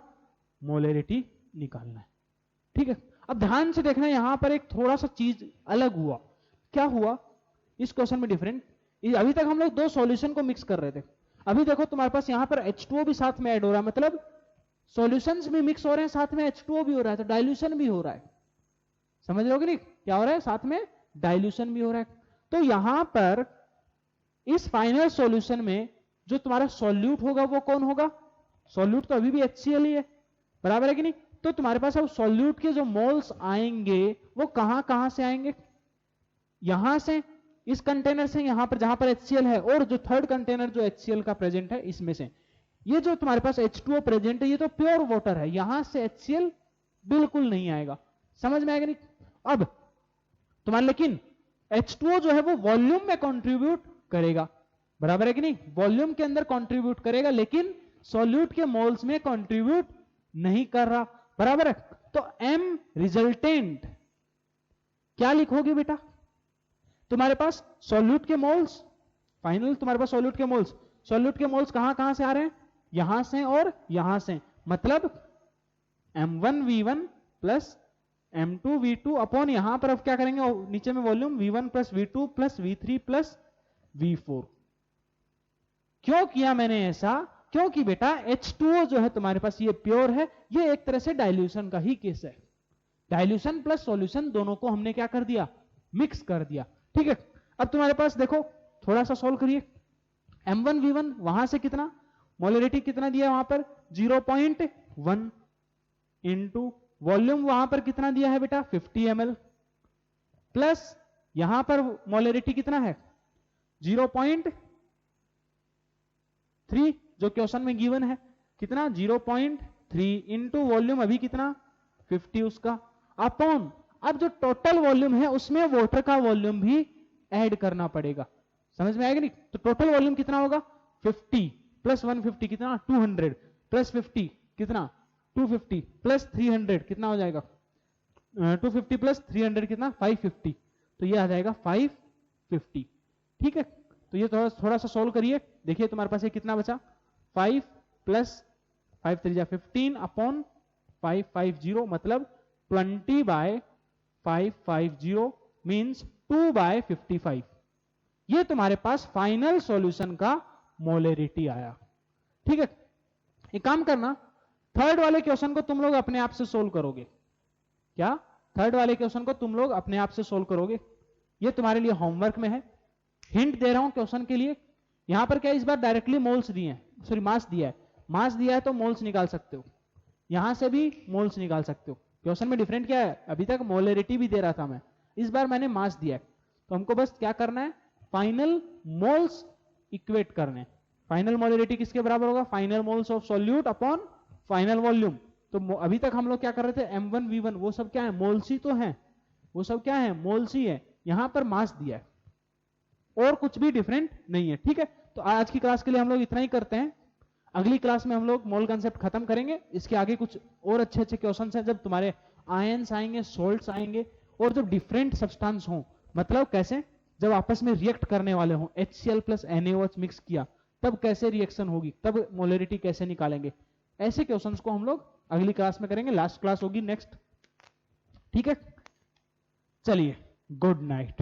मोलरिटी निकालना है, ठीक है। अब ध्यान से देखना, यहां पर एक थोड़ा सा चीज अलग हुआ। क्या हुआ इस क्वेश्चन में डिफरेंट, अभी तक हम लोग 2 सॉल्यूशन को मिक्स कर रहे थे, अभी देखो तुम्हारे पास यहां पर H2O भी साथ में ऐड हो रहा है, मतलब सॉल्यूशंस भी मिक्स हो रहे हैं, साथ में H2O भी हो रहा है, तो डाइल्यूशन भी हो रहा है। समझ रहे हो कि नहीं, क्या हो रहा है, साथ में डाइल्यूशन भी हो रहा है। तो यहां पर इस फाइनल सॉल्यूशन में जो तुम्हारा सॉल्यूट होगा वो कौन होगा, सॉल्यूट तो अभी भी HCl ही है, बराबर है कि नहीं। तो तुम्हारे पास अब सॉल्यूट के जो मोल्स आएंगे वो कहां से आएंगे, यहां से, इस कंटेनर से, यहां पर जहां पर HCl है, और जो थर्ड कंटेनर जो HCl का प्रेजेंट है इसमें से। ये जो तुम्हारे पास H2O प्रेजेंट है ये तो प्योर वाटर है, यहां से HCl बिल्कुल नहीं आएगा, समझ में आएगा नहीं। अब तुम्हारा लेकिन H2O जो है वो वॉल्यूम में कंट्रीब्यूट करेगा, बराबर है कि नहीं, वॉल्यूम के अंदर कंट्रीब्यूट करेगा, लेकिन सॉल्यूट के मोल्स में कंट्रीब्यूट नहीं कर रहा, बराबर है। तो M रिजल्टेंट क्या लिखोगे बेटा, तुम्हारे पास सॉल्यूट के मोल्स, फाइनल तुम्हारे पास सॉल्यूट के मोल्स कहां से आ रहे हैं, यहां से और यहां से, मतलब M1v1 प्लस M2v2 अपॉन यहां पर अब क्या करेंगे, नीचे में volume V1 plus V2 plus V3 plus V4। क्यों किया मैंने ऐसा, क्योंकि बेटा H2O जो है तुम्हारे पास ये प्योर है, ये एक तरह से डाइल्यूशन का ही केस है, डाइल्यूशन प्लस सॉल्यूशन दोनों को हमने क्या कर दिया, मिक्स कर दिया, ठीक है। अब तुम्हारे पास देखो थोड़ा सा सॉल्व करिए, M1v1 वहां से कितना मोलरिटी कितना दिया वहां पर 0.1, इंटू वॉल्यूम वहां पर कितना दिया है बेटा 50 ml प्लस यहां पर मोलरिटी कितना है 0.3 जो क्वेश्चन में गिवन है कितना 0.3 इंटू वॉल्यूम अभी कितना 50 उसका अपॉन अब जो टोटल वॉल्यूम है उसमें वाटर का वॉल्यूम भी ऐड करना पड़ेगा। समझ में आएगा नहीं? तो टोटल वॉल्यूम कितना होगा 50 प्लस 150 कितना 200 प्लस 50 कितना 250 प्लस 300 कितना हो जाएगा 250 प्लस 300 कितना 550 तो ये आ जाएगा 550। ठीक है, तो ये थोड़ा सा सोल्व करिए, देखिए तुम्हारे पास ये कितना बचा 5 प्लस 5 3 जा 15 अपॉन 550 मतलब 20/550 मींस 2/55। ये तुम्हारे पास फाइनल सॉल्यूशन का मोलरिटी आया। ठीक है, एक काम करना थर्ड वाले क्वेश्चन को तुम लोग अपने आप से सोल्व करोगे क्या? थर्ड वाले क्वेश्चन को तुम लोग अपने आप से सोल्व करोगे, ये तुम्हारे लिए होमवर्क में है। हिंट दे रहा हूं क्वेश्चन के लिए, यहां पर क्या इस बार डायरेक्टली मोल्स दिए हैं, सॉरी मास दिया है, मास दिया है तो मोल्स निकाल सकते हो, यहां से भी मोल्स निकाल सकते हो। क्वेश्चन में डिफरेंट क्या है, अभी तक मोलरिटी भी दे रहा था मैं, इस बार मैंने मास दिया है, तो हमको बस क्या करना है फाइनल मोल्स इक्वेट करने। फाइनल मोलरिटी किसके बराबर होगा final moles of solute upon final volume. तो अभी तक हम लोग क्या कर रहे थे m1 v1 वो सब क्या है मोल्स ही तो है, वो सब क्या है मोल्स ही है, यहां पर मास दिया है और कुछ भी डिफरेंट नहीं है। ठीक है, तो आज की क्लास के लिए हम लोग इतना ही करते हैं, अगली क्लास में हम लोग मोल कंसेप्ट खत्म करेंगे, इसके आगे कुछ और अच्छे अच्छे क्वेश्चंस हैं जब तुम्हारे आयंस आएंगे सोल्ट्स आएंगे और जब डिफरेंट सब्सटेंस हो, मतलब कैसे जब आपस में रिएक्ट करने वाले हो HCl प्लस NaOH मिक्स किया तब कैसे रिएक्शन होगी, तब मोलरिटी कैसे निकालेंगे, ऐसे क्वेश्चंस को हम लोग अगली क्लास में करेंगे, लास्ट क्लास होगी नेक्स्ट। ठीक है, चलिए गुड नाइट।